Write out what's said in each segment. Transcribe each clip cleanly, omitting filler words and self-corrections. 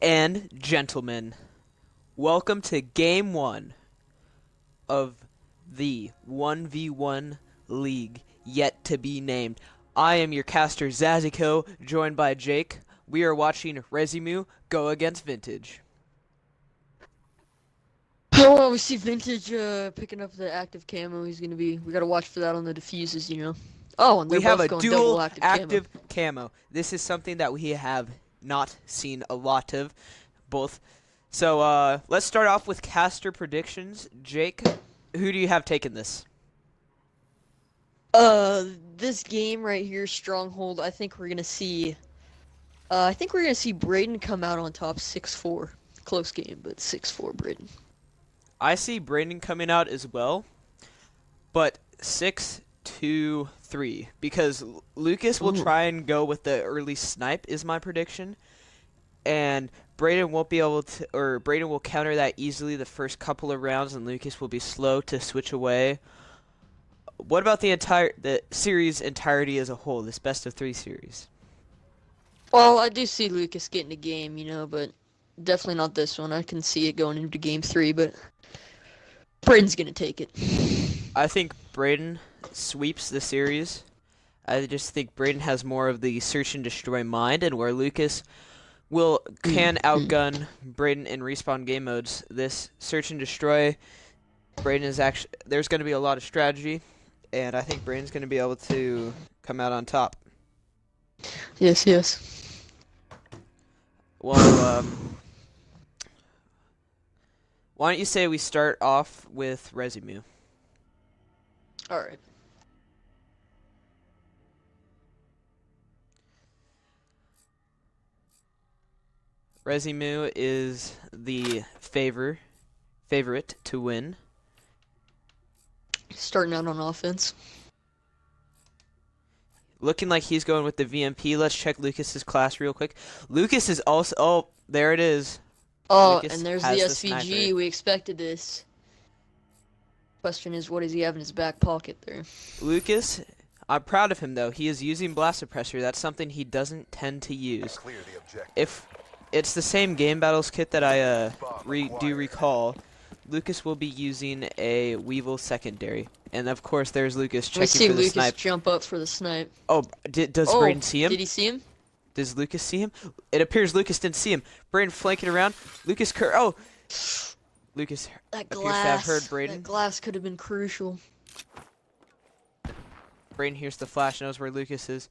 and gentlemen, welcome to Game 1 of the 1v1 League yet to be named. I am your caster Zaziko, joined by Jake. We are watching RezyMoo go against Vintage. Oh, we see Vintage picking up the active camo. We gotta watch for that on the diffuses, you know. Oh, and they're We have both a going dual double active camo. This is something that we have not seen a lot of, both. So let's start off with caster predictions. Jake, who do you have taking this? This game right here, Stronghold. I think we're gonna see Braden come out on top 6-4. Close game, but 6-4 Braden. I see Brandon coming out as well, but 6-2-3 because Lucas will try and go with the early snipe is my prediction, and Braden won't be able to, or Braden will counter that easily the first couple of rounds, and Lucas will be slow to switch away. What about the series entirety as a whole, this best of 3 series? Well, I do see Lucas getting a game, you know, but definitely not this one. I can see it going into game 3, but Braden's gonna take it. I think Braden sweeps the series. I just think Braden has more of the search and destroy mind, and where Lucas can outgun Braden in respawn game modes. This search and destroy, Braden is actually, there's going to be a lot of strategy, and I think Braden's going to be able to come out on top. Yes, yes. Well, why don't you say we start off with RezyMoo? Alright. RezyMoo is the favorite to win. Starting out on offense. Looking like he's going with the VMP. Let's check Lucas's class real quick. Lucas is also... Oh, there it is. Oh, Lucas and there's the has SVG. sniper. We expected this. Question is, what does he have in his back pocket there? Lucas, I'm proud of him, though. He is using blast suppressor. That's something he doesn't tend to use. If it's the same game battles kit that I do recall, Lucas will be using a Weevil secondary. And, of course, there's Lucas checking for the Lucas snipe. jump up for the snipe. Oh, does Braden see him? Did he see him? Does Lucas see him? It appears Lucas didn't see him. Braden flanking around. Lucas Lucas That appears to have heard glass. Braden. That glass could have been crucial. Braden hears the flash, knows where Lucas is.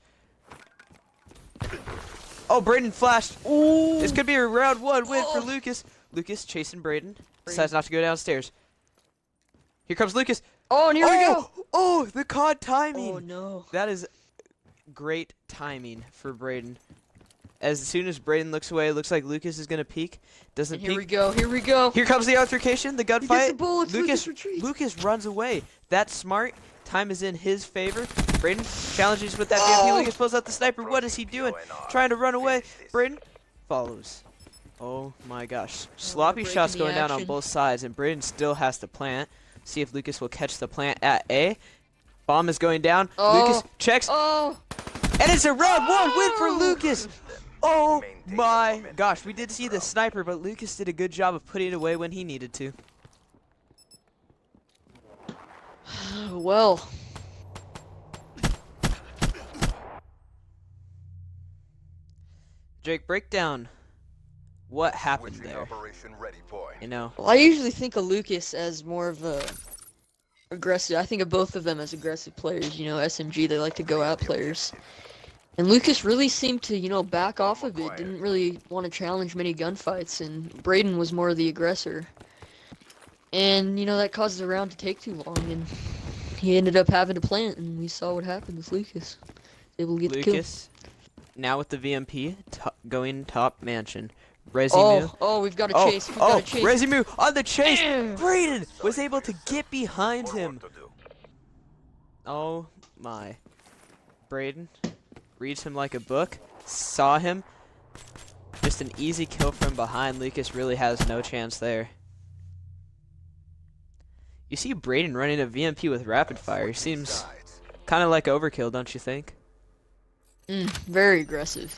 Oh, Braden flashed. Ooh. This could be a round 1 win for Lucas. Lucas chasing Braden. Decides not to go downstairs. Here comes Lucas. Oh, and here we go. Oh, the COD timing. Oh, no. That is great timing for Braden. As soon as Braden looks away, it looks like Lucas is going to peek. Doesn't peek. Here we go. Here we go. Here comes the altercation, the He gets gunfight. the bullets. Lucas retreats. Lucas runs away. That's smart. Time is in his favor. Braden challenges with that VMP. Lucas pulls out the sniper. What is he doing? Trying to run away. Braden follows. Oh my gosh. Sloppy shots going down on both sides, and Braden still has to plant. See if Lucas will catch the plant at A. Bomb is going down. Lucas checks. Oh. And it's a round 1 win for Lucas. Oh my gosh. We did see the sniper, but Lucas did a good job of putting it away when he needed to. Well. Jake, break down what happened there. You know. Well, I usually think of Lucas as more of a aggressive. I think of both of them as aggressive players. You know, SMG, they like to go at players. And Lucas really seemed to, you know, back off of it. Didn't really want to challenge many gunfights, and Braden was more the aggressor. And, you know, that caused the round to take too long, and he ended up having to plant, and we saw what happened with Lucas. Able to get the kill. Lucas, now with the VMP, going top mansion. RezyMoo. Oh, we've got a chase. We've got a chase. RezyMoo on the chase. Braden was able to get behind him. Oh my. Braden reads him like a book. Saw him. Just an easy kill from behind. Lucas really has no chance there. You see Braden running a VMP with rapid fire. He seems kind of like overkill, don't you think? Very aggressive.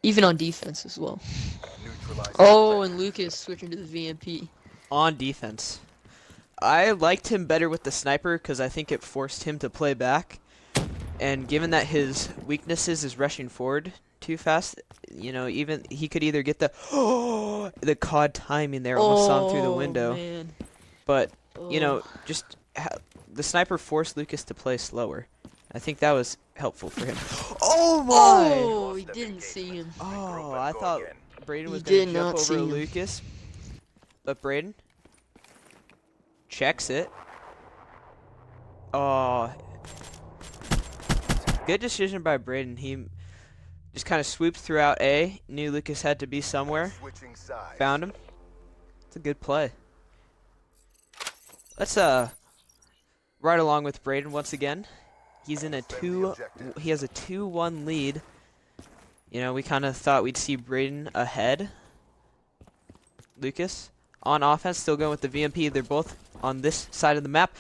Even on defense as well. Neutralize Oh, and Lucas switching to the VMP. On defense. I liked him better with the sniper because I think it forced him to play back. And given that his weaknesses is rushing forward too fast, you know, even he could either get the the COD timing there, almost saw him through the window. Man. But you know, Oh. just the sniper forced Lucas to play slower. I think that was helpful for him. Oh my! Oh, he didn't see him. Oh, I thought Braden was He going did to not jump see over him. Lucas. But Braden checks it. Oh. Good decision by Braden. He just kind of swooped throughout A. Knew Lucas had to be somewhere. Switching sides. Found him. It's a good play. Let's ride along with Braden once again. He's in a he has a 2-1 lead. You know, we kind of thought we'd see Braden ahead. Lucas on offense, still going with the VMP. They're both on this side of the map.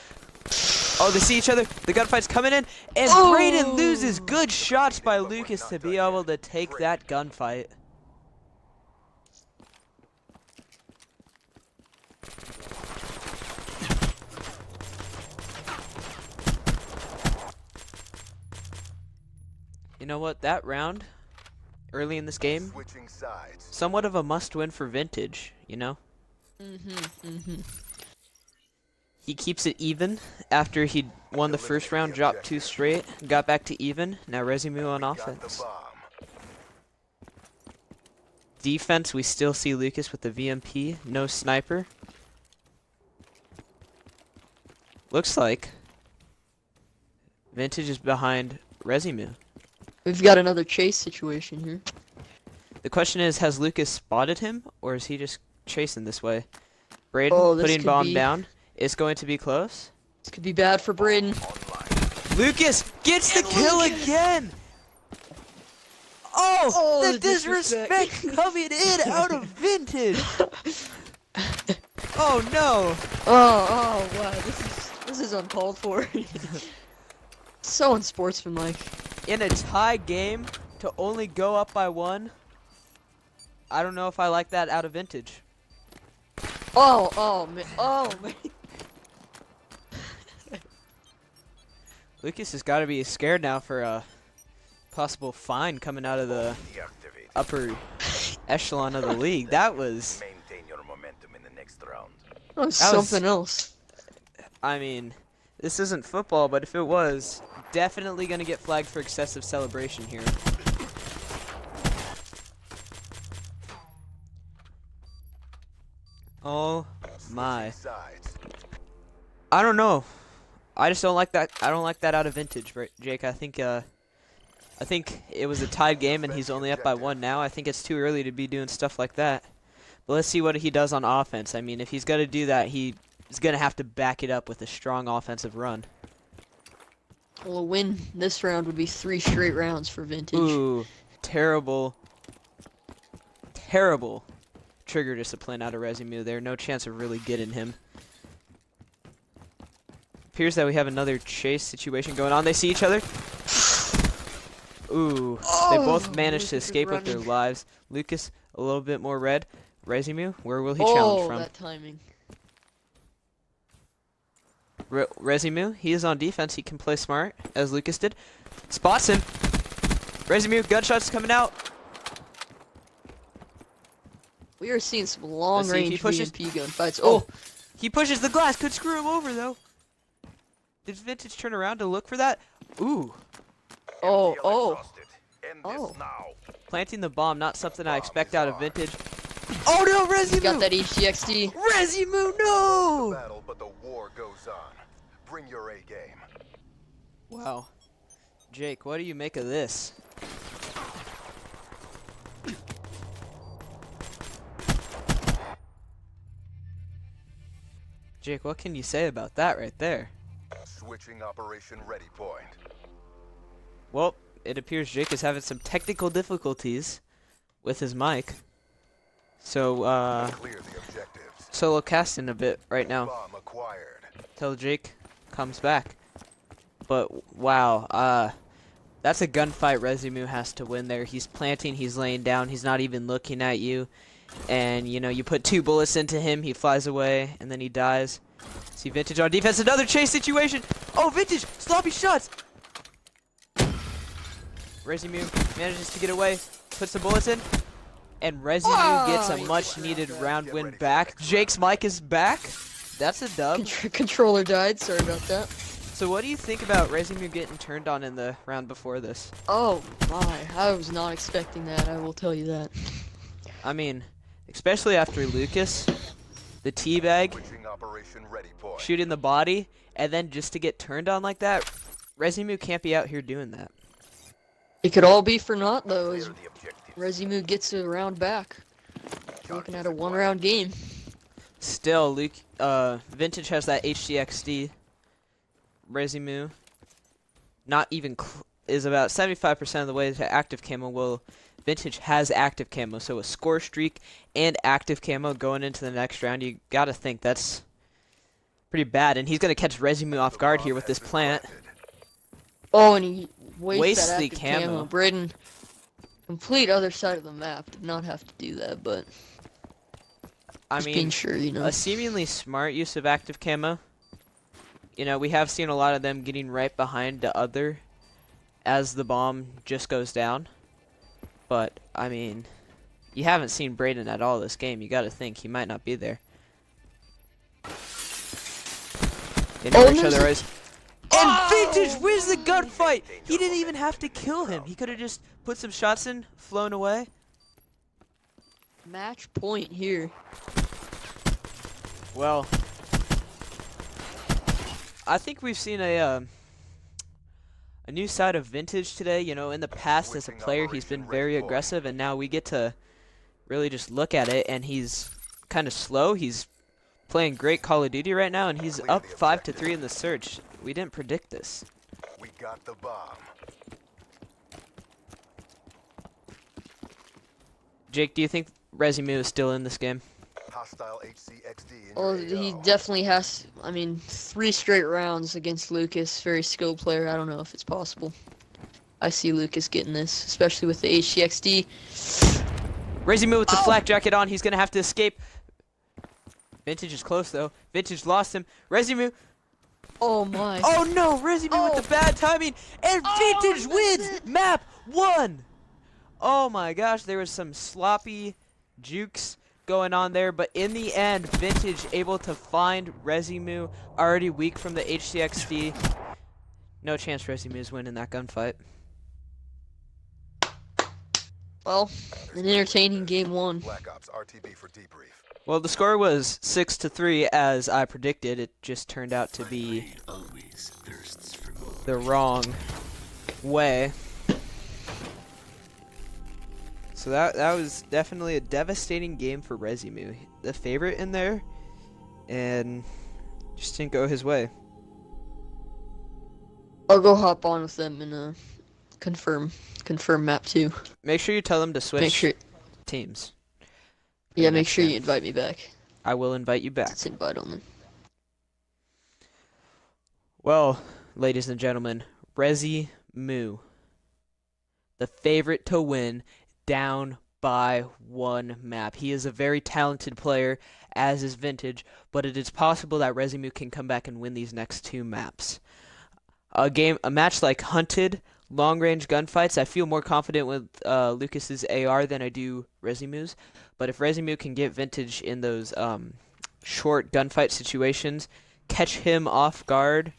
Oh, they see each other. The gunfight's coming in, and Braden loses. Good shots by Lucas to be able to take that gunfight. You know what? That round, early in this game, Switching sides. somewhat of a must-win for Vintage, you know? He keeps it even after he won the first round, dropped 2 straight, got back to even. Now RezyMoo on Got the offense. bomb. Defense, we still see Lucas with the VMP, no sniper. Looks like Vintage is behind RezyMoo. We've got another chase situation here. The question is, has Lucas spotted him, or is he just chasing this way? Braden Oh, this putting could bomb be- down. It's going to be close. This could be bad for Braden. Lucas gets the kill again! Oh, Oh, the the disrespect. disrespect coming in out of Vintage! Oh no! Oh, wow, this is uncalled for. So unsportsmanlike. In a tie game, to only go up by 1, I don't know if I like that out of Vintage. Oh man. Lucas has got to be scared now for a possible fine coming out of the Deactivate. upper echelon of the league. That was, Maintain your momentum in the next round. That was That was- something else. I mean, this isn't football, but if it was, definitely going to get flagged for excessive celebration here. Oh my. Switching sides. I don't know. I just don't like that. I don't like that out of Vintage, Jake. I think it was a tied game and he's only up by 1 now. I think it's too early to be doing stuff like that. But let's see what he does on offense. I mean, if he's going to do that, he's going to have to back it up with a strong offensive run. Well, a win this round would be 3 straight rounds for Vintage. Ooh, terrible trigger discipline out of RezyMoo there. No chance of really getting him. Appears that we have another chase situation going on. They see each other. Ooh, they both managed to Lucas is escape with their running. lives. Lucas, a little bit more red. RezyMoo, where will he challenge from? That timing. RezyMoo, he is on defense. He can play smart, as Lucas did. Spots him. RezyMoo, gunshots coming out. We are seeing some Let's see if long-range he pushes- VMP gunfights. Oh, he pushes the glass. Could screw him over, though. Did Vintage turn around to look for that? Ooh, Oh, oh. Exhausted. End Oh. this now. planting the bomb, not something I expect out of Vintage. Oh no, He got RezyMoo! that HDXD. RezyMoo, no! Battle, but the war goes on. Bring your A game. Wow. Jake, what do you make of this? Jake, what can you say about that right there? Switching operation ready point. Well, it appears Jake is having some technical difficulties with his mic. So, Clear the objectives. solo casting a bit right now Bomb acquired. till Jake comes back. But, wow, That's a gunfight RezyMoo has to win there. He's planting, he's laying down, he's not even looking at you. And, you know, you put 2 bullets into him, he flies away, and then he dies. See Vintage on defense, another chase situation! Oh, Vintage! Sloppy shots! RezyMoo manages to get away, puts the bullets in, and RezyMoo gets a much-needed round win back. Jake's mic is back. That's a dub. Controller died, sorry about that. So what do you think about RezyMoo getting turned on in the round before this? Oh my, I was not expecting that, I will tell you that. I mean, especially after Lucas, the teabag, Switching operation ready point. shooting the body, and then just to get turned on like that, RezyMoo can't be out here doing that. It could all be for naught though, as Clear the objective. RezyMoo gets a round back. Looking at a 1-round game. Still, Vintage has that HDXD. RezyMoo, not even is about 75% of the way to active camo. Well, Vintage has active camo, so a score streak and active camo going into the next round. You gotta think that's pretty bad, and he's gonna catch RezyMoo off guard here with this plant. Oh, and he wastes that the active camo. Braden, complete other side of the map, did not have to do that, but I just mean, being sure, you know. a seemingly smart use of active camo. You know, we have seen a lot of them getting right behind the other as the bomb just goes down. But, I mean, you haven't seen Braden at all this game. You gotta think he might not be there. They know each other eyes. And Vintage wins the gunfight! He didn't even have to kill him. He could have just put some shots in, flown away. Match point here. Well, I think we've seen a new side of Vintage today. You know, in the past as a player, he's been very aggressive, and now we get to really just look at it, and he's kind of slow. He's playing great Call of Duty right now, and he's up 5-3 in the search. We didn't predict this. We got the bomb. Jake, do you think RezyMoo is still in this game? Hostile HCXD in Well, your he AO. definitely has, I mean, 3 straight rounds against Lucas. Very skilled player. I don't know if it's possible. I see Lucas getting this, especially with the HCXD. RezyMoo with the flak jacket on. He's going to have to escape. Vintage is close, though. Vintage lost him. RezyMoo. Oh my. Oh, no. RezyMoo with the bad timing. And Vintage that's wins. it. Map 1. Oh, my gosh. There was some sloppy jukes going on there, but in the end, Vintage able to find RezyMoo, already weak from the HCXD. No chance RezyMoo's winning that gunfight. Well, an entertaining game 1. Black Ops RTB for debrief. Well, the score was 6-3 as I predicted. It just turned out to be the wrong way. So that was definitely a devastating game for RezyMoo. The favorite in there, and just didn't go his way. I'll go hop on with them and confirm map 2. Make sure you tell them to switch Make sure, teams. yeah, the make next sure you game. invite me back. I will invite you back. It's invite only. Well, ladies and gentlemen, RezyMoo, the favorite to win, down by 1 map. He is a very talented player, as is Vintage, but it is possible that RezyMoo can come back and win these next 2 maps. A match like Hunted, long-range gunfights, I feel more confident with Lucas's AR than I do RezyMoo's. But if RezyMoo can get Vintage in those short gunfight situations, catch him off guard,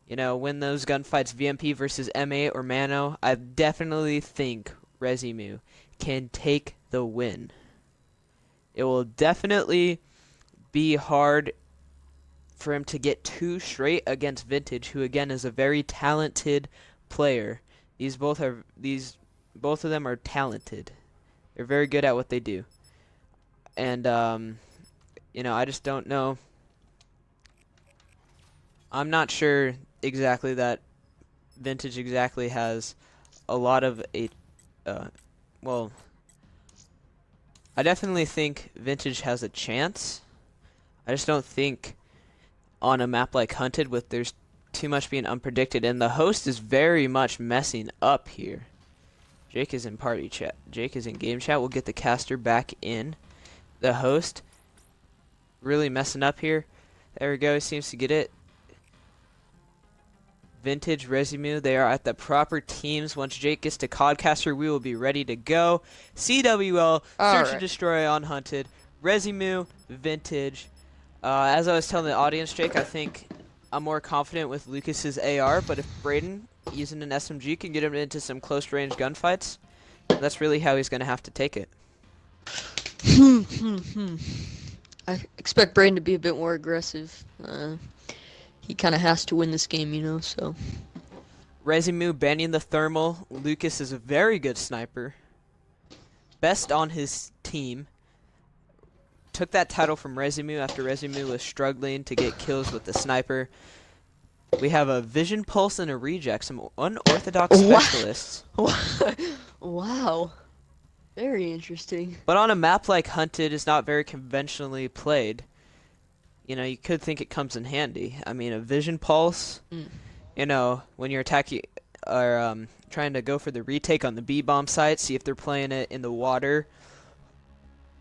you know, win those gunfights VMP versus M8 or Mano, I definitely think RezyMoo can take the win. It will definitely be hard for him to get 2 straight against Vintage, who again is a very talented player. Both of them are talented. They're very good at what they do. And you know, I just don't know. I'm not sure exactly that Vintage exactly has a lot of well, I definitely think Vintage has a chance. I just don't think on a map like Hunted with there's too much being unpredicted, and the host is very much messing up here. Jake is in party chat. Jake is in game chat. We'll get the caster back in. The host really messing up here. There we go. He seems to get it. Vintage, RezyMoo, they are at the proper teams. Once Jake gets to Codcaster, we will be ready to go. CWL, Search and Destroy on Hunted. RezyMoo, Vintage. As I was telling the audience, Jake, I think I'm more confident with Lucas's AR, but if Braden, using an SMG, can get him into some close-range gunfights, that's really how he's going to have to take it. I expect Braden to be a bit more aggressive. He kind of has to win this game, you know, so. RezyMoo banning the thermal. Lucas is a very good sniper. Best on his team. Took that title from RezyMoo after RezyMoo was struggling to get kills with the sniper. We have a Vision Pulse and a Reject, some unorthodox specialists. Wow. Very interesting. But on a map like Hunted, is not very conventionally played. You know, you could think it comes in handy. I mean, a Vision Pulse, you know, when you're attacking or trying to go for the retake on the B-bomb site, see if they're playing it in the water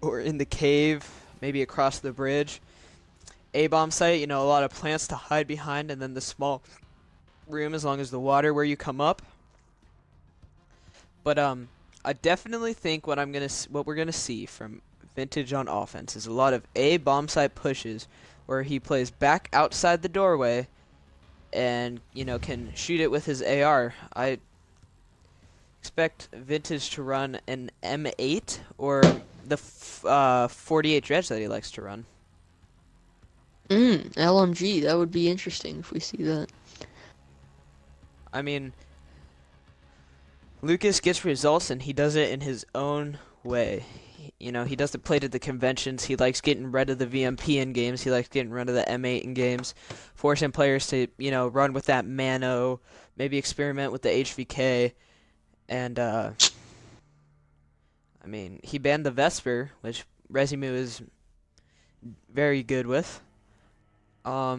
or in the cave, maybe across the bridge. A-bomb site, you know, a lot of plants to hide behind, and then the small room as long as the water where you come up. But I definitely think what we're gonna see from Vintage on offense is a lot of A-bomb site pushes where he plays back outside the doorway and, you know, can shoot it with his AR. I expect Vintage to run an M8 or the 48 Dredge that he likes to run. LMG, that would be interesting if we see that. I mean, Lucas gets results and he does it in his own way. You know, he doesn't play to the conventions. He likes getting rid of the VMP in games. He likes getting rid of the M8 in games, forcing players to, you know, run with that Mano, maybe experiment with the HVK. And, I mean, he banned the Vesper, which RezyMoo is very good with. I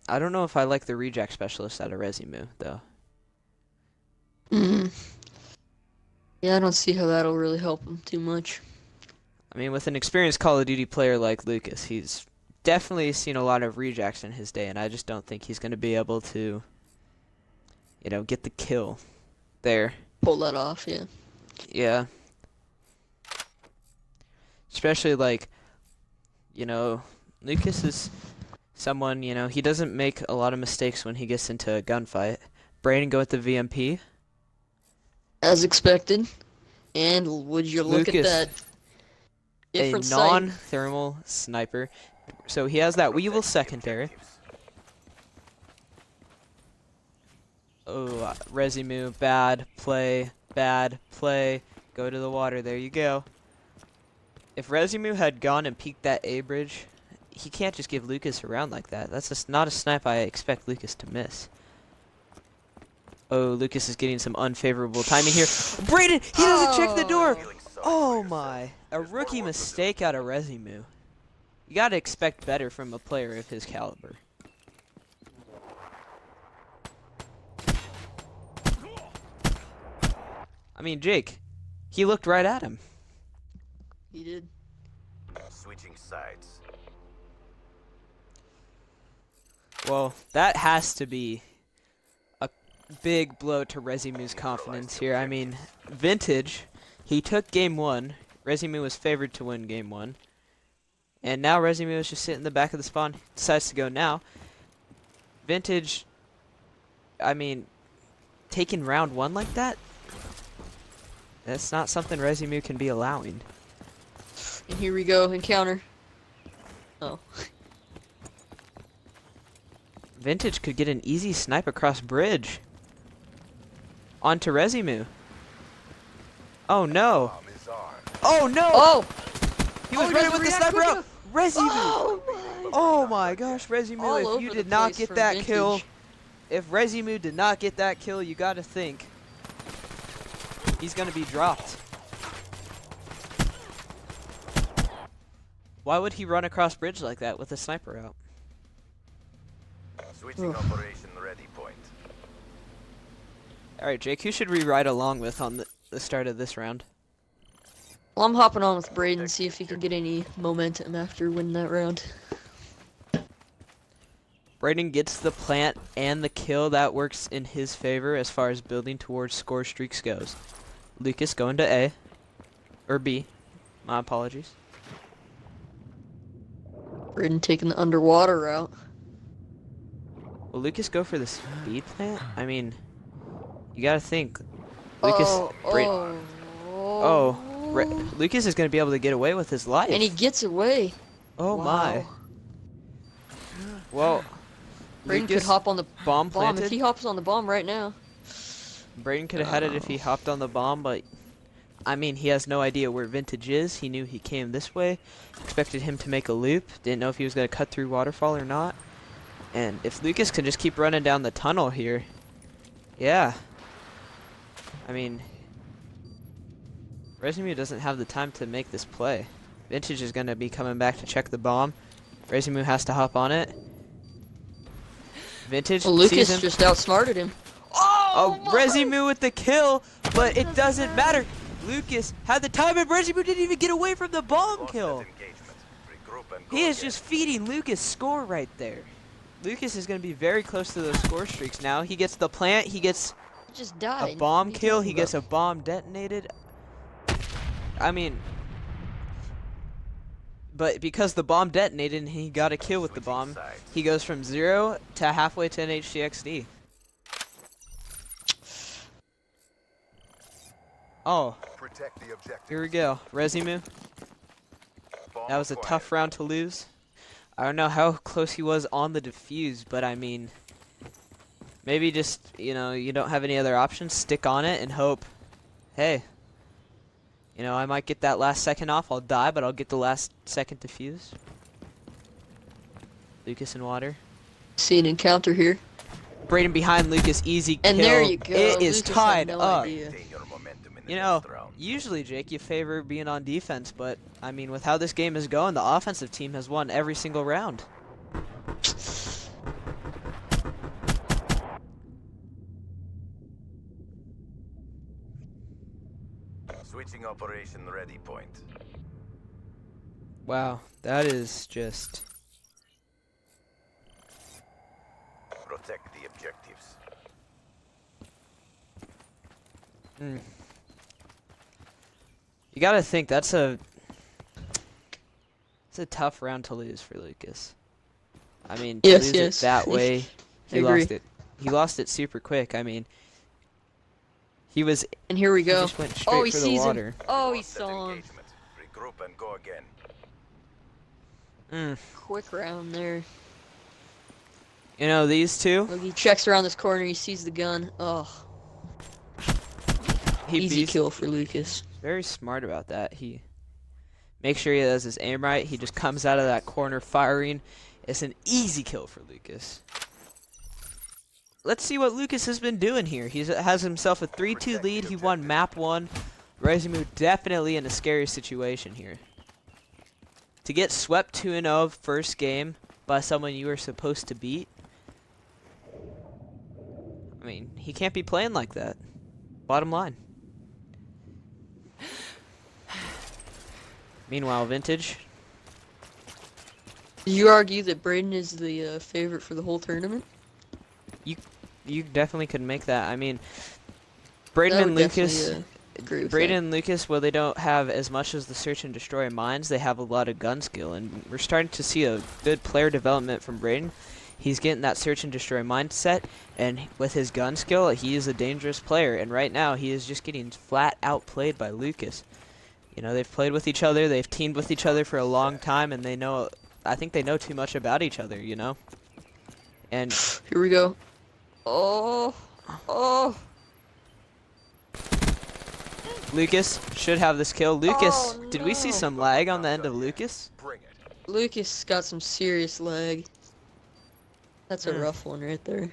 don't know if I like the Reject Specialist out of RezyMoo, though. Yeah, I don't see how that'll really help him too much. I mean, with an experienced Call of Duty player like Lucas, he's definitely seen a lot of rejects in his day, and I just don't think he's going to be able to, you know, get the kill there. Pull that off, yeah. Yeah. Especially, like, you know, Lucas is someone, you know, he doesn't make a lot of mistakes when he gets into a gunfight. Braden go with the VMP. As expected. And would you look at Lucas, that different a sight? non-thermal sniper. So he has that Weevil secondary. Oh, RezyMoo, bad play, bad play. Go to the water, there you go. If RezyMoo had gone and peeked that A bridge, he can't just give Lucas a round like that. That's just not a snipe I expect Lucas to miss. Oh, Lucas is getting some unfavorable timing here. Braden, he doesn't check the door. Oh my, a rookie mistake out of RezyMoo. You gotta expect better from a player of his caliber. I mean, Jake, he looked right at him. He did. Switching sides. Well, that has to be a big blow to RezyMoo's confidence here. I mean, Vintage, he took game one. RezyMoo was favored to win game one. And now RezyMoo is just sitting in the back of the spawn. Decides to go now. Vintage, I mean, taking round one like that? That's not something RezyMoo can be allowing. And here we go, encounter. Oh. Vintage could get an easy snipe across bridge. Onto RezyMoo. Oh no. Bomb is armed. Oh no! Oh! He was he running doesn't with the react sniper quick out! enough. RezyMoo! Oh my gosh, All RezyMoo, if over you the did not place get from that kill, Vintage. if RezyMoo did not get that kill, you gotta think he's gonna be dropped. Why would he run across bridge like that with a sniper out? Switching operation ready. ready point. All right, Jake, who should we ride along with on the start of this round? Well, I'm hopping on with Braden, see if he can get any momentum after winning that round. Brayden gets the plant and the kill. That works in his favor as far as building towards score streaks goes. Lucas going to A. Or B. My apologies. Braden taking the underwater route. Will Lucas go for the speed plant? I mean, you gotta think. Lucas. Lucas is gonna be able to get away with his life. And he gets away. Oh Wow. my. Well, Braden Lucas could hop on the bomb bomb planted. if he hops on the bomb right now. Braden could have had it if he hopped on the bomb, but I mean, he has no idea where Vintage is. He knew he came this way. Expected him to make a loop. Didn't know if he was going to cut through waterfall or not. And if Lucas can just keep running down the tunnel here, yeah. I mean, RezyMoo doesn't have the time to make this play. Vintage is going to be coming back to check the bomb. RezyMoo has to hop on it. Vintage Well, sees Lucas him. just outsmarted him. Oh, RezyMoo with the kill, but it doesn't matter. Lucas had the time, and RezyMoo didn't even get away from the bomb kill. He is just feeding Lucas score right there. Lucas is going to be very close to those score streaks now. He gets the plant, he gets He just died. a bomb What are you kill, talking he gets a about? bomb detonated. I mean, but because the bomb detonated and he got a kill with the bomb, he goes from 0 to halfway to an HCXD. Oh, Protect the objective. here we go. RezyMoo. That was a tough round to lose. I don't know how close he was on the defuse, but I mean, maybe just, you know, you don't have any other options, stick on it and hope, hey, you know, I might get that last second off. I'll die, but I'll get the last second defuse. Lucas in water. See an encounter here. Brayden behind Lucas, easy kill. And there you go. It is Lucas had tied no up. idea. You know, usually, Jake, you favor being on defense, but, I mean, with how this game is going, the offensive team has won every single round. Switching operation ready point. Wow, that is just... Protect the objectives. You gotta think it's a tough round to lose for Lucas. I mean, to Yes, lose yes. it that way, I he agree. lost it. He lost it super quick. I mean, he And here we go. just went straight Oh, he for the sees water. him. Oh, he Lost that saw him. engagement. Regroup and go again. Quick round there. You know, these two, Look, he checks around this corner. He sees the gun. Oh, easy kill for Lucas. Very smart about that. He makes sure he has his aim right. He just comes out of that corner firing. It's an easy kill for Lucas. Let's see what Lucas has been doing here. He has himself a 3-2 lead. He won map 1. RezyMoo definitely in a scary situation here. To get swept 2-0 first game by someone you were supposed to beat, I mean, he can't be playing like that. Bottom line. Meanwhile, Vintage. Did you argue that Braden is the favorite for the whole tournament? You definitely could make that. I mean, I Braden and would Lucas. definitely, agree with Braden that. and Lucas, well, they don't have as much as the search and destroy mines. They have a lot of gun skill, and we're starting to see a good player development from Braden. He's getting that search and destroy mindset, and with his gun skill, he is a dangerous player. And right now, he is just getting flat outplayed by Lucas. You know, they've played with each other, they've teamed with each other for a long time, and they know. I think they know too much about each other. You know. And Here we go. Oh, oh. Lucas should have this kill. Lucas, Oh, did we see no. some lag on the end of Lucas? Bring it. Lucas got some serious lag. That's a rough one right there.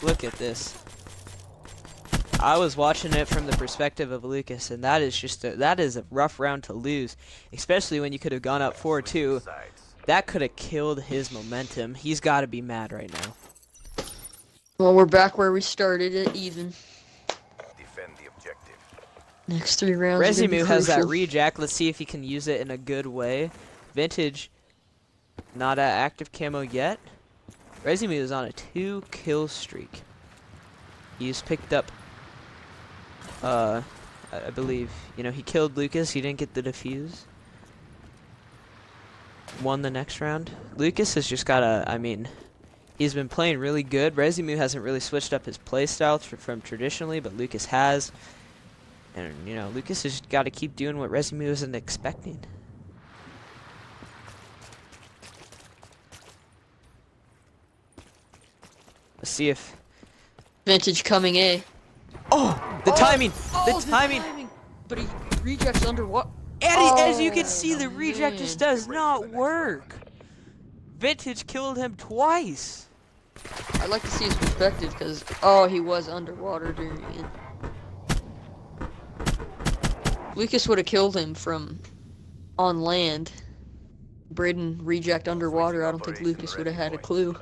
Look at this. I was watching it from the perspective of Lucas, and that is a rough round to lose, especially when you could have gone up 4-2. Sides. That could have killed his momentum. He's got to be mad right now. Well, we're back where we started at even. Defend the objective. Next 3 rounds are gonna be RezyMoo has that crucial. rejack. Let's see if he can use it in a good way. Vintage, not at active camo yet. RezyMoo is on a 2-kill streak. He's picked up, I believe, you know, he killed Lucas. He didn't get the defuse. Won the next round. Lucas has just got a, I mean, he's been playing really good. RezyMoo hasn't really switched up his playstyle from traditionally, but Lucas has. And, you know, Lucas has got to keep doing what RezyMoo isn't expecting. Let's see if... Vintage coming A. Oh! The timing! The timing! But he rejects under what? And as you can see, the reject just does not work. Vintage killed him twice. I'd like to see his perspective, because, he was underwater during it. Lucas would have killed him from on land. Braden reject underwater. I don't think Lucas would have had a clue.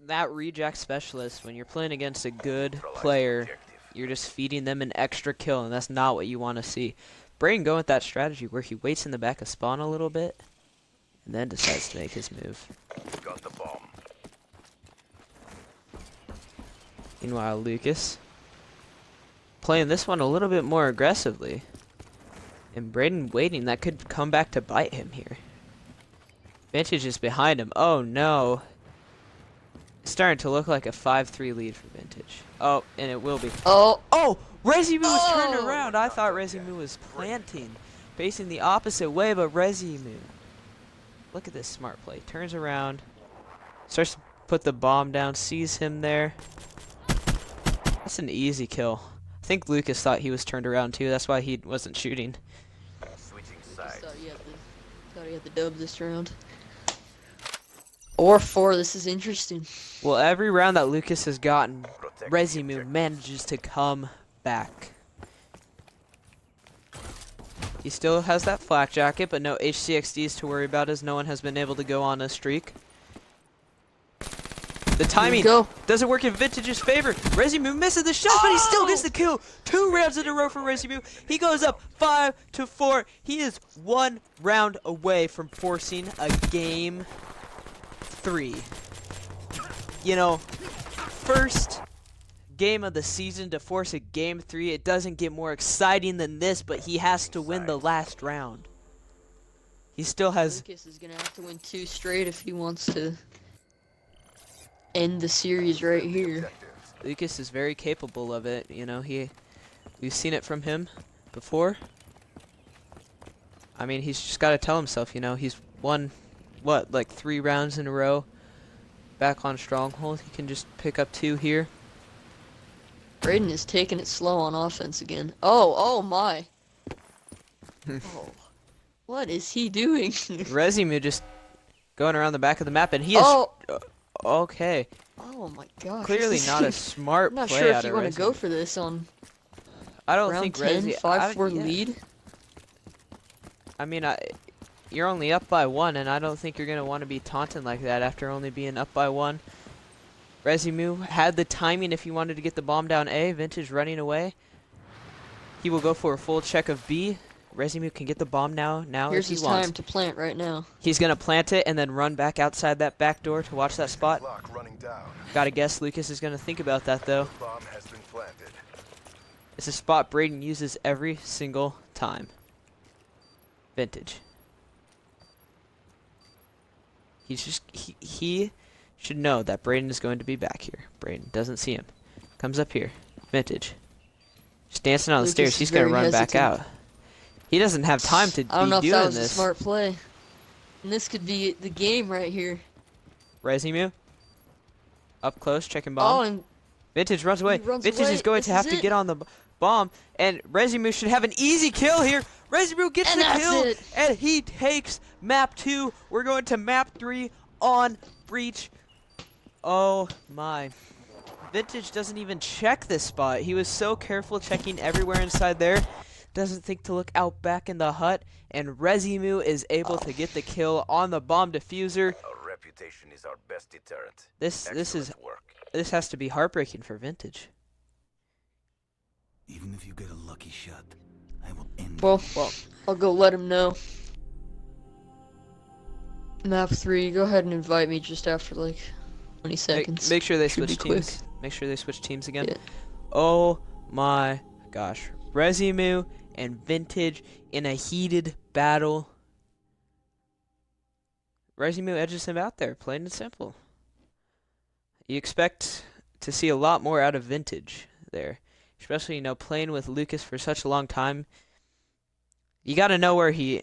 That reject specialist, when you're playing against a good player, you're just feeding them an extra kill, and that's not what you want to see. Braden going with that strategy where he waits in the back of spawn a little bit, and then decides to make his move. Got the bomb. Meanwhile, Lucas playing this one a little bit more aggressively. And Braden waiting, that could come back to bite him here. Vintage is behind him. Oh no. It's starting to look like a 5-3 lead for Vintage. Oh, and it will be. Oh! RezyMoo was turned Oh! around. I thought RezyMoo was planting, facing the opposite way, but RezyMoo. Look at this smart play. Turns around, starts to put the bomb down, sees him there. That's an easy kill. I think Lucas thought he was turned around too. That's why he wasn't shooting. Switching Thought sides. he had the dub this round. Or 4, this is interesting. Well, every round that Lucas has gotten, Protect the RezyMoo objective. manages to come back. He still has that flak jacket, but no HCXDs to worry about as no one has been able to go on a streak. The timing Go. doesn't work in Vintage's favor. RezyMoo misses the shot, but he still gets the kill. 2 rounds in a row for RezyMoo. He goes up 5-4. He is 1 round away from forcing a game 3. You know, first game of the season to force a game 3. It doesn't get more exciting than this, but he has to win the last round. He still has... Lucas is gonna have to win 2 straight if he wants to end the series right here. Lucas is very capable of it, you know, we've seen it from him before. I mean, he's just got to tell himself, you know, he's won, what, like 3 rounds in a row back on Stronghold. He can just pick up 2 here. Braden is taking it slow on offense again. Oh my. Oh. What is he doing? RezyMoo just going around the back of the map, and he is... okay. Oh my gosh. Clearly this not a is- smart I'm not play sure out if you of want to go RezyMoo. for this on I don't round think 10, Rezi... 5-4 yeah. lead. I mean, you're only up by 1, and I don't think you're going to want to be taunting like that after only being up by 1. RezyMoo had the timing if he wanted to get the bomb down A. Vintage running away. He will go for a full check of B. RezyMoo can get the bomb now Here's if he his wants. time to plant right now. He's going to plant it and then run back outside that back door to watch that spot. Clock running down. Gotta guess Lucas is going to think about that, though. Bomb has been planted. It's a spot Braden uses every single time. Vintage. He's just... He should know that Braden is going to be back here. Braden doesn't see him. Comes up here. Vintage. Just dancing on the Lucas stairs. is He's going to very run back hesitant. out. He doesn't have time to I don't know be if that doing was a this. smart play. And this could be the game right here. RezyMoo. Up close, checking Oh, bomb. and Vintage runs away. runs Vintage away. is going This to have is to it. get on the bomb. And RezyMoo should have an easy kill here. RezyMoo gets And the that's kill. it. And he takes map 2. We're going to map 3 on Breach. Oh my. Vintage doesn't even check this spot. He was so careful checking everywhere inside there. Doesn't think to look out back in the hut. And RezyMoo is able to get the kill on the bomb diffuser. A reputation Reputation is our best deterrent. This is Excellent work. this has to be heartbreaking for Vintage. Even if you get a lucky shot, I will end Well, Well, I'll go let him know. Map 3, go ahead and invite me just after like 20 seconds. make sure they Should be switch quick. teams. Make sure they switch teams again. Yeah. Oh my gosh. RezyMoo and Vintage in a heated battle. RezyMoo edges him out there, plain and simple. You expect to see a lot more out of Vintage there. Especially, playing with Lucas for such a long time. You gotta know where RezyMoo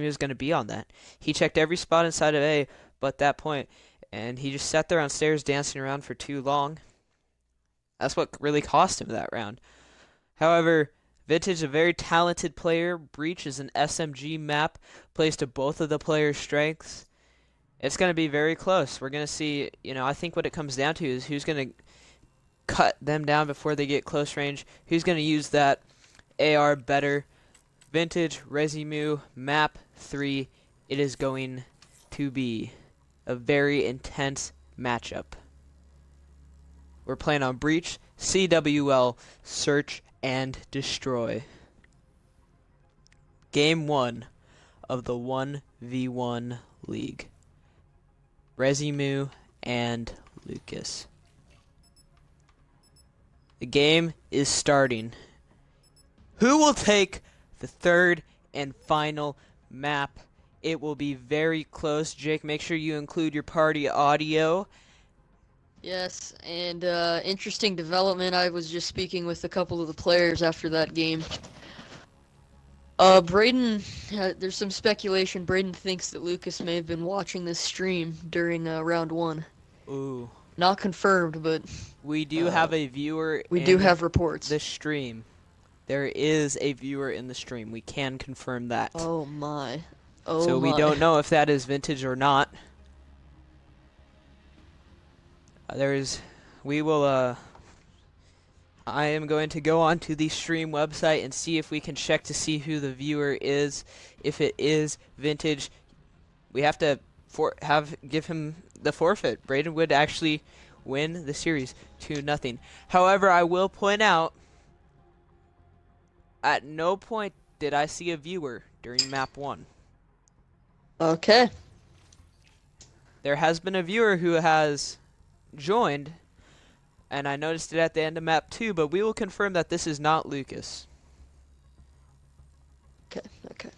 is gonna be on that. He checked every spot inside of A but that point, and he just sat there on stairs dancing around for too long. That's what really cost him that round. However, Vintage is a very talented player. Breach is an SMG map, plays to both of the players' strengths. It's going to be very close. We're going to see, I think what it comes down to is who's going to cut them down before they get close range, who's going to use that AR better. Vintage, RezyMoo, map 3, it is going to be a very intense matchup. We're playing on Breach, CWL, Search, and Destroy. Game 1 of the 1v1 League. RezyMoo and Lucas. The game is starting. Who will take the third and final map? It will be very close. Jake, make sure you include your party audio. Yes, and interesting development. I was just speaking with a couple of the players after that game. Braden, there's some speculation. Braden thinks that Lucas may have been watching this stream during round 1. Ooh. Not confirmed, but We do have a viewer we in do have reports. the stream. There is a viewer in the stream. We can confirm that. Oh my. Oh So we my. don't know if that is Vintage or not. I am going to go onto the stream website and see if we can check to see who the viewer is. If it is Vintage, we have to give him the forfeit. Braden would actually win the series 2-0. However, I will point out, at no point did I see a viewer during map 1. Okay. There has been a viewer who has joined, and I noticed it at the end of map 2, but we will confirm that this is not Lucas. Okay.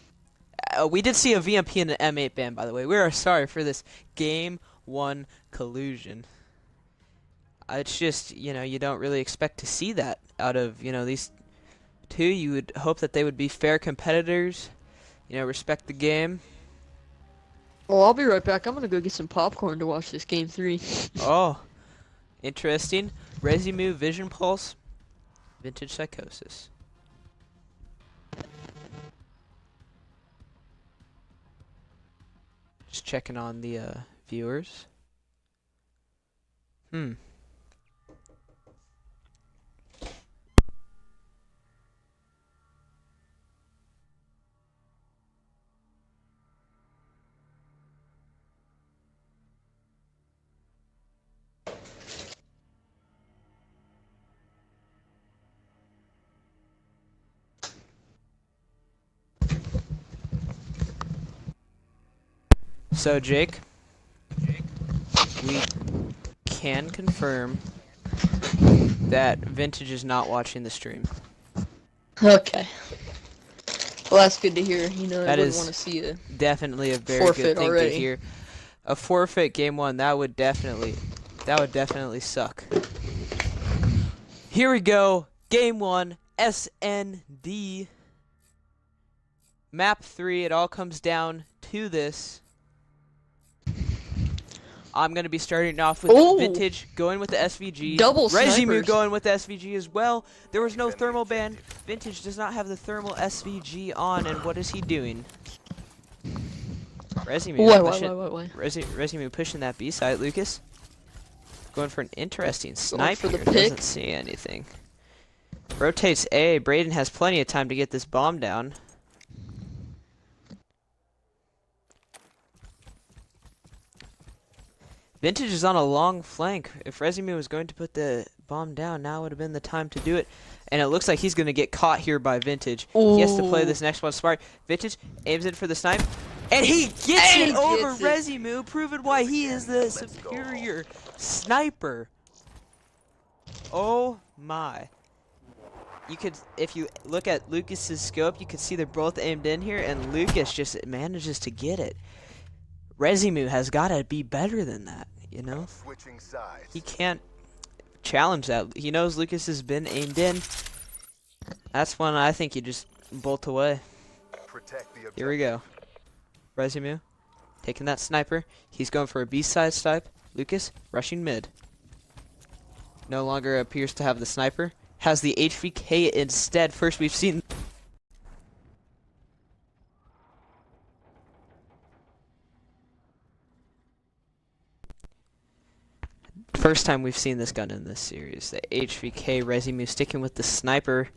We did see a VMP and an M8 ban, by the way. We are sorry for this Game 1 collusion. It's just, you don't really expect to see that out of, these two. You would hope that they would be fair competitors, respect the game. Well, I'll be right back. I'm gonna go get some popcorn to watch this game 3. Oh, interesting. RezyMoo, Vision Pulse, Vintage Psychosis. Just checking on the viewers. So, Jake, we can confirm that Vintage is not watching the stream. Okay. Well, that's good to hear. I That wouldn't is want to see a Definitely a very forfeit good thing already. to hear. A forfeit game 1, that would definitely suck. Here we go. Game 1, SND. Map 3, it all comes down to this. I'm going to be starting off with Ooh. Vintage going with the SVG. Double RezyMoo snipers. going with the SVG as well. There was no thermal ban. Vintage does not have the thermal SVG on, and what is he doing? RezyMoo Why? RezyMoo pushing that B side. Lucas going for an interesting snipe for the here. pick. Doesn't see anything. Rotates A. Braden has plenty of time to get this bomb down. Vintage is on a long flank. If RezyMoo was going to put the bomb down, now would have been the time to do it. And it looks like he's going to get caught here by Vintage. Ooh. He has to play this next one smart. Vintage aims in for the snipe. And he gets And it he over gets it. RezyMoo, proving why he is the superior sniper. Oh my. You could, if you look at Lucas's scope, you could see they're both aimed in here, and Lucas just manages to get it. RezyMoo has got to be better than that, you know? Switching sides. He can't challenge that. He knows Lucas has been aimed in. That's when I think you just bolt away. Protect the Here we go. RezyMoo taking that sniper. He's going for a B-side snipe. Lucas rushing mid. No longer appears to have the sniper. Has the HVK instead. First we've seen... First time we've seen this gun in this series. The HVK. RezyMoo sticking with the sniper.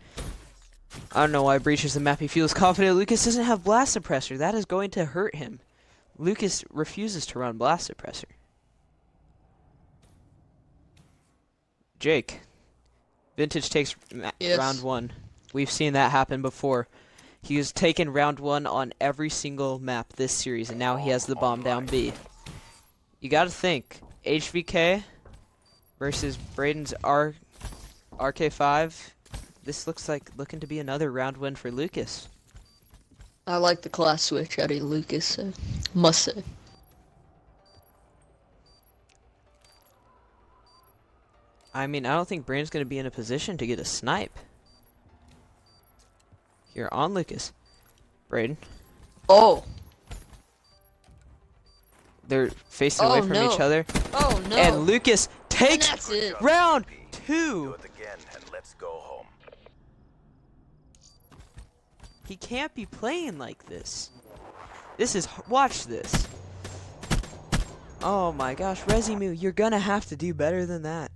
I don't know why breaches the map. He feels confident. Lucas doesn't have blast suppressor. That is going to hurt him. Lucas refuses to run blast suppressor. Jake. Vintage takes Yes. round 1. We've seen that happen before. He has taken round 1 on every single map this series, and now he has the bomb down B. You gotta think. HVK versus Braden's RK5. This looks like looking to be another round win for Lucas. I like the class switch out of Lucas, so must say. I mean, I don't think Braden's going to be in a position to get a snipe. Here on Lucas. Braden. Oh. They're facing away Oh, from no. each other. Oh no. And Lucas And takes that's it. round Do 2. it again and let's go home. He can't be playing like this. This is... Watch this. Oh my gosh, RezyMoo, you're going to have to do better than that.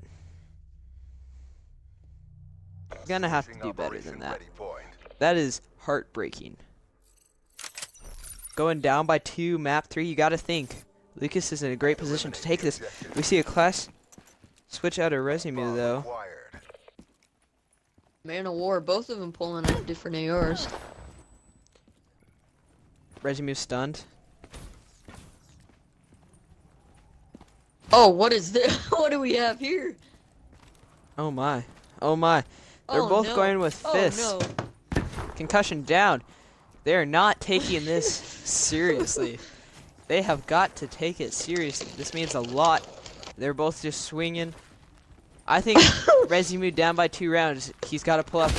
You're going to have to Switching do better operation than that. ready point. That is heartbreaking. Going down by 2, map 3, you gotta think. Lucas is in a great position to take this. We see a class switch out of RezyMoo Bomb though. acquired. Man of War, both of them pulling out different ARs. RezyMoo stunned. Oh, what is this? What do we have here? Oh my. Oh my. They're Oh, both no. going with Oh fists. no. Concussion down. They're not taking this seriously. They have got to take it seriously. This means a lot. They're both just swinging. I think RezyMoo down by 2 rounds. He's got to pull out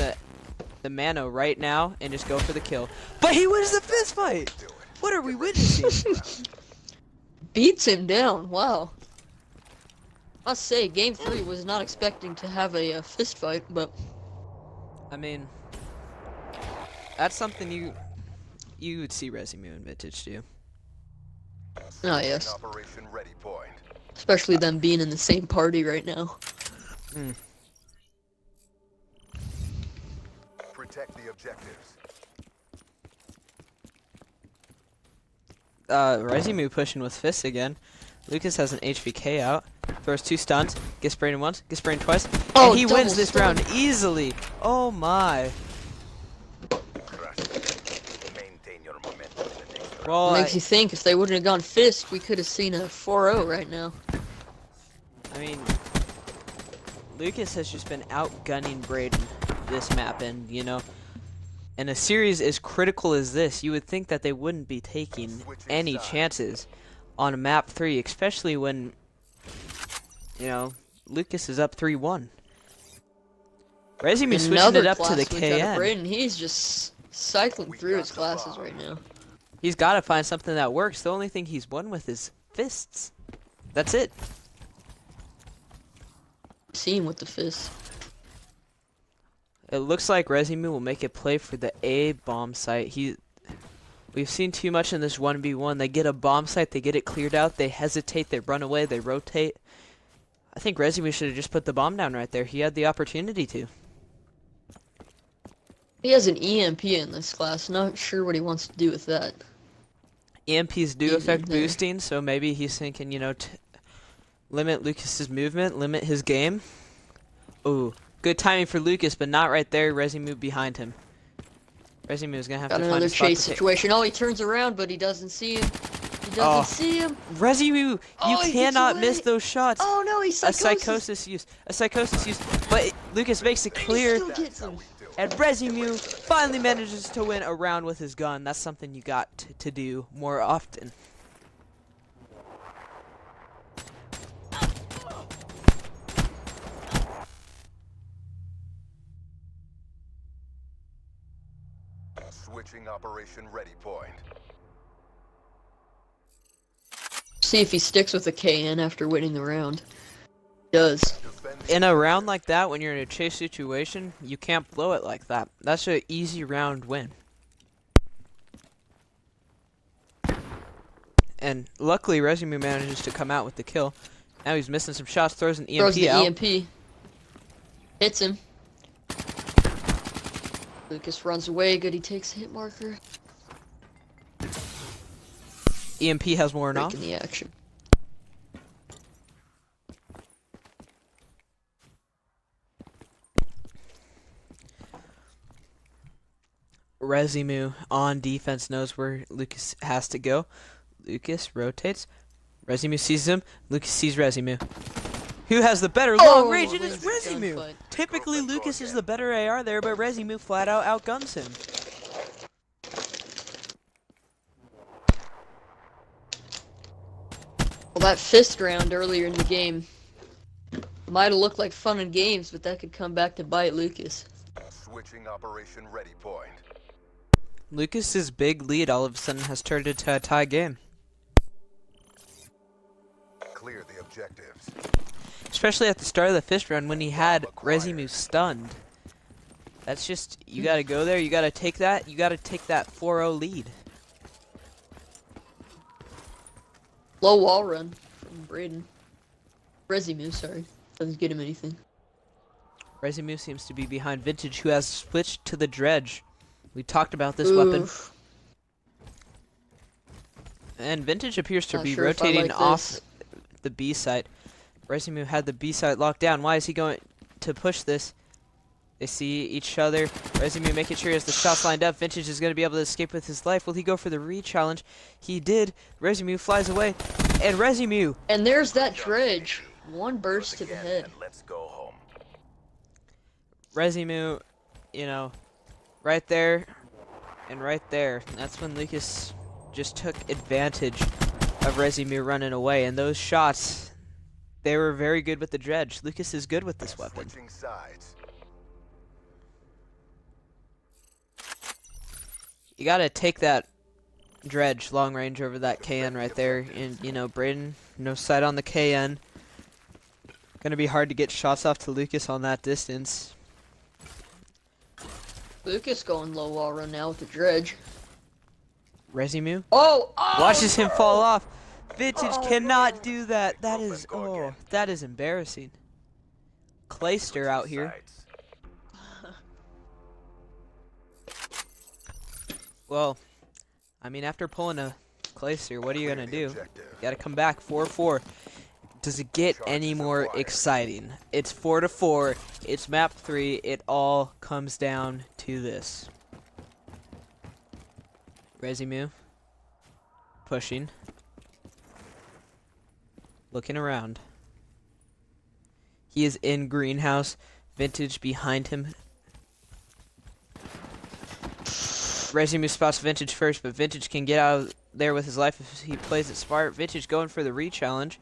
the mano right now and just go for the kill. But he wins the fist fight. What are we witnessing? Beats him down. Wow. Must say, Game 3 was not expecting to have a fist fight, but I mean, that's something you would see RezyMoo and Vintage do. oh yes, Operation ready point. especially them being in the same party right now. Protect the objectives. RezyMoo pushing with fists again. Lucas has an HVK out. Throws 2 stuns. Gets Braden once. Gets Braden twice. Oh, And he wins double this stun. round easily. Oh my. Crush it. Maintain your momentum in the next round. Well, Makes you think if they wouldn't have gone fist, we could have seen a 4-0 right now. I mean, Lucas has just been outgunning Braden this map, and you know, in a series as critical as this, you would think that they wouldn't be taking any chances on a map 3, especially when, you know, Lucas is up 3-1. RezyMoo switching Another it up to class the switch out of KN. Braden. He's just cycling through his classes right now. He's got to find something that works. The only thing he's won with is fists. That's it. See him with the fist. It looks like RezyMoo will make a play for the A bomb site. We've seen too much in this 1v1. They get a bomb site, they get it cleared out, they hesitate, they run away, they rotate. I think RezyMoo should have just put the bomb down right there. He had the opportunity to. He has an EMP in this class. Not sure what he wants to do with that. EMPs do Easy affect there. boosting, so maybe he's thinking, you know, limit Lucas's movement, limit his game. Ooh, good timing for Lucas, but not right there. RezyMoo behind him. RezyMoo is gonna have Got to find another a spot chase to take. situation. Oh, he turns around, but he doesn't see him. He doesn't see him. RezyMoo, you Oh, he gets cannot miss away. those shots. Oh no, he's A psychosis. psychosis use, but Lucas makes it He clear, still gets him. and RezyMoo finally manages to win a round with his gun. That's something you got to do more often. Switching operation ready point. See if he sticks with the KN after winning the round. He does. In a round like that, when you're in a chase situation, you can't blow it like that. That's an easy round win. And luckily, RezyMoo manages to come out with the kill. Now he's missing some shots, throws an EMP Throws the out. EMP. Hits him. Lucas runs away. Good, he takes a hit marker. EMP has worn off. Breaking the action. RezyMoo on defense knows where Lucas has to go. Lucas rotates. RezyMoo sees him. Lucas sees RezyMoo. Who has the better long range? It is RezyMoo. gunfight. Typically, Lucas is the better AR there, but RezyMoo flat out outguns him. Well, that fist round earlier in the game might have looked like fun and games, but that could come back to bite Lucas. Switching operation ready point. Lucas's big lead all of a sudden has turned into a tie game. Clear the objectives. Especially at the start of the fist round when he had RezyMoo stunned. That's just, you gotta go there, you gotta take that 4-0 lead. Low wall run from Braden. RezyMoo, sorry. Doesn't get him anything. RezyMoo seems to be behind Vintage, who has switched to the Dredge. We talked about this weapon. Oof. And Vintage appears to Not be sure if I rotating like off this. the B site. RezyMoo had the B site locked down. Why is he going to push this? They see each other. RezyMoo making sure he has the shots lined up. Vintage is going to be able to escape with his life. Will he go for the re-challenge? He did. RezyMoo flies away. And RezyMoo. And there's that dredge. One burst to the Again, head. and let's go home. RezyMoo, you know, right there and right there. That's when Lucas just took advantage of RezyMoo running away. And those shots, they were very good with the Dredge. Lucas is good with this weapon. Switching sides. You gotta take that Dredge long range over that KN right there. And, you know, Braden, no sight on the KN. Gonna be hard to get shots off to Lucas on that distance. Lucas going low wall run now with the dredge. RezyMoo Oh! watches him fall off. Vintage Oh, cannot do that. That is, oh, that is embarrassing. Clayster out here. Sides. Well, I mean, after pulling a Clayster, what are you Clear gonna the do? objective. You gotta come back 4-4. Does it get any more exciting? It's 4-4. It's map 3. It all comes down to this. RezyMoo pushing, looking around. He is in greenhouse. Vintage behind him. RezyMoo spots Vintage first, but Vintage can get out of there with his life if he plays it smart. Vintage going for the re-challenge.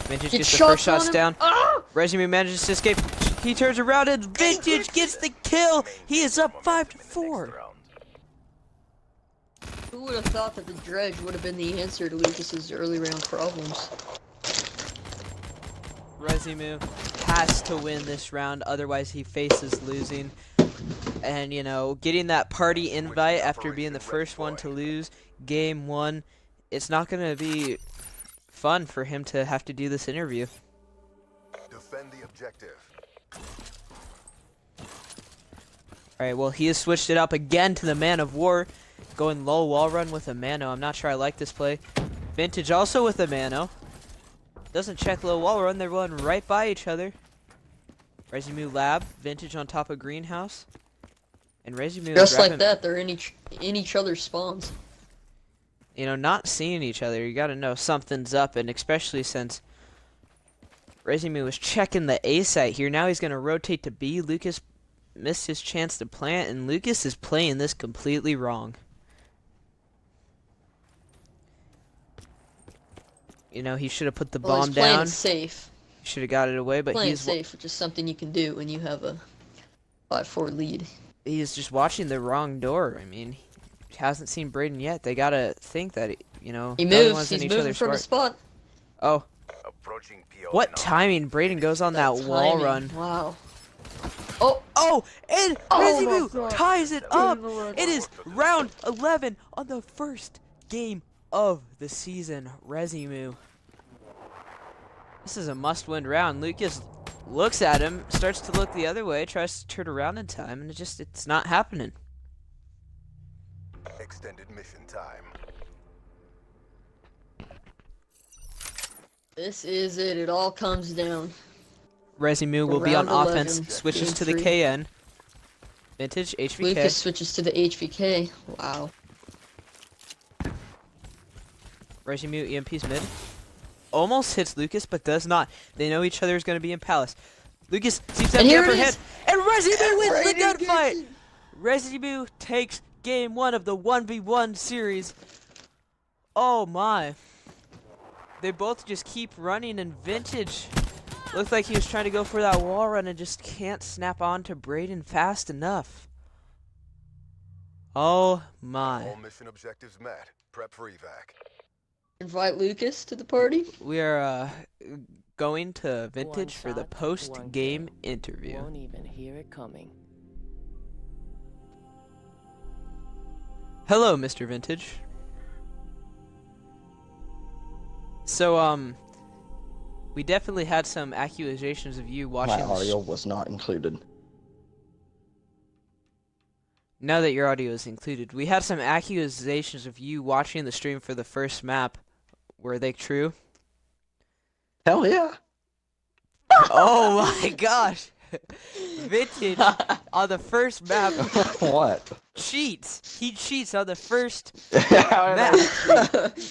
Vintage gets the first shots down. Ah! RezyMoo manages to escape. He turns around and Vintage gets the kill. He is up 5-4. Who would have thought that the dredge would have been the answer to Lucas's early round problems? RezyMoo has to win this round, otherwise he faces losing. And, you know, getting that party invite after being the first one to lose game 1, it's not going to be fun for him to have to do this interview. Defend the objective. Alright, well, he has switched it up again to the Man of War. Going low wall run with a Mano. I'm not sure I like this play. Vintage also with a mano. Doesn't check low wall run. They're running right by each other. RezyMoo lab. Vintage on top of greenhouse. And RezyMoo Just is like wrapping, that, they're in each other's spawns. you know, not seeing each other. You gotta know something's up, and especially since RezyMoo was checking the A site here. Now he's gonna rotate to B. Lucas missed his chance to plant, and Lucas is playing this completely wrong. You know, he should have put the Well, bomb he's playing down. it safe. He should have got it away, but Playing he's safe, which is something you can do when you have a 5-4 lead. he's just watching the wrong door. I mean, he hasn't seen Braden yet. They gotta think that, you know, He the other moves. one's in He's each moving other's from his spot. spot. Oh, Approaching PO. what timing! Braden goes on that wall timing. run. Wow. Oh, Oh, and Oh my RezyMoo God. ties it up. Lord. It is round 11 on the first game of the season. RezyMoo. This is a must-win round. Lucas looks at him, starts to look the other way, tries to turn around in time, and it's not happening. Extended mission time. this is it. It all comes down. RezyMoo will be on Round 11, offense, switches game to the 3. KN. Vintage HVK. Lucas switches to the HVK. Wow. RezyMoo EMP's mid. Almost hits Lucas, but does not. They know each other is going to be in Palace. Lucas seems to have And the here it upper is. hand. And RezyMoo wins the Braden gunfight! gets it. RezyMoo takes game 1 of the 1v1 series. Oh my. They both just keep running, and Vintage looked like he was trying to go for that wall run and just can't snap on to Braden fast enough. Oh my. All mission objectives met. Prep for evac. Invite Lucas to the party. We are going to Vintage One for the shot, post-game one interview. Won't even hear it coming. Hello, Mr. Vintage. So, we definitely had some accusations of you watching My the audio was not included. Now that your audio is included, we had some accusations of you watching the stream for the first map. Were they true? Hell yeah. Oh my gosh! Vintage on the first map What? cheats. He cheats on the first.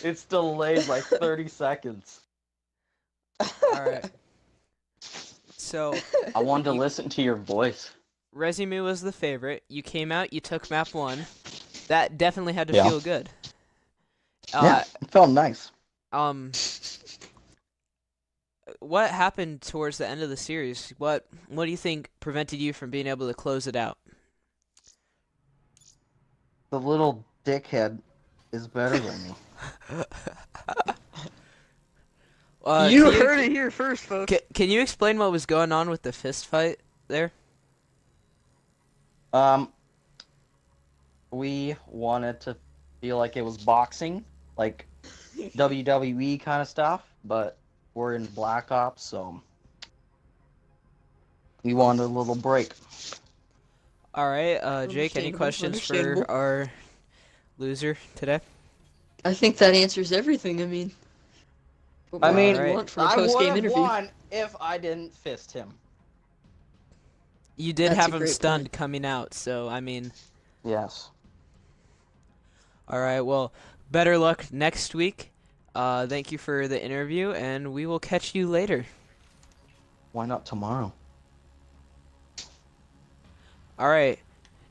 It's delayed like 30 seconds. Alright. So, I wanted to listen to your voice. RezyMoo was the favorite. You came out, you took map 1. That definitely had to Yeah. feel good. Yeah, it felt nice. What happened towards the end of the series? What do you think prevented you from being able to close it out? The little dickhead is better than me. You can heard it here first, folks. Can you explain what was going on with the fist fight there? We wanted to feel like it was boxing, like WWE kind of stuff, but we're in Black Ops, so we wanted a little break. Alright, Jake, any Understandable, questions for understandable. our loser today? I think that answers everything. I mean, what I more mean, do you Alright. want from a I would post-game have interview? won if I didn't fist him. You did That's have a him great stunned point. coming out, so I mean, Yes. alright, well, better luck next week. Thank you for the interview, and we will catch you later. Why not tomorrow? Alright,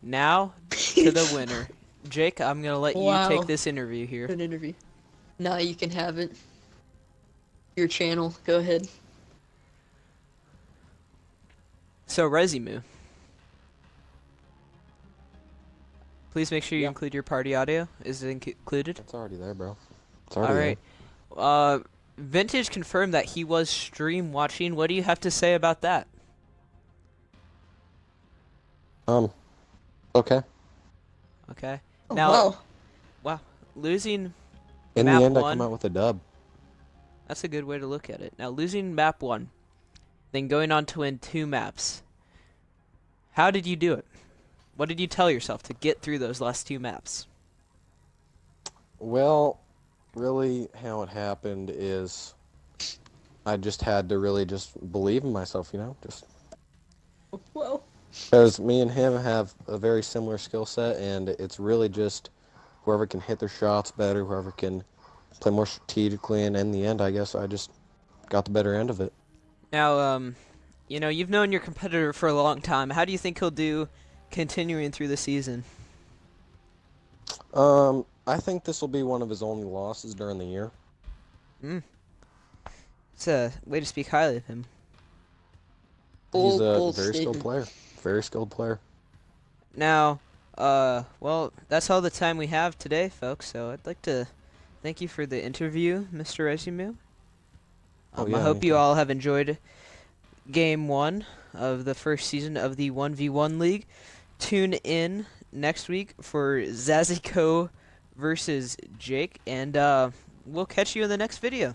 now to the winner. Jake, I'm gonna let Wow. you take this interview here. Good interview. Now you can have it. Your channel. Go ahead. So, RezyMoo. Please make sure you Yeah. include your party audio. Is it included? It's already there, bro. It's already Alright. Vintage confirmed that he was stream watching. What do you have to say about that? there. Okay. Okay. Oh, Now, wow. wow, losing In Map the end, I one. come out with a dub. That's a good way to look at it. Now, losing map 1, then going on to win 2 maps. How did you do it? What did you tell yourself to get through those last 2 maps? Well, really how it happened is I just had to really just believe in myself, you know? Just Well, because me and him have a very similar skill set, and it's really just whoever can hit their shots better, whoever can play more strategically, and in the end, I guess I just got the better end of it. Now, you know, you've known your competitor for a long time. How do you think he'll do continuing through the season? I think this will be one of his only losses during the year. It's a way to speak highly of him. He's bold, a bold very skilled statement. player. Very skilled player. Now, well, that's all the time we have today, folks. So I'd like to thank you for the interview, Mr. RezyMoo. Oh, I yeah, hope you anytime. all have enjoyed Game 1 of the first season of the 1v1 League. Tune in next week for Zaziko versus Jake, and we'll catch you in the next video.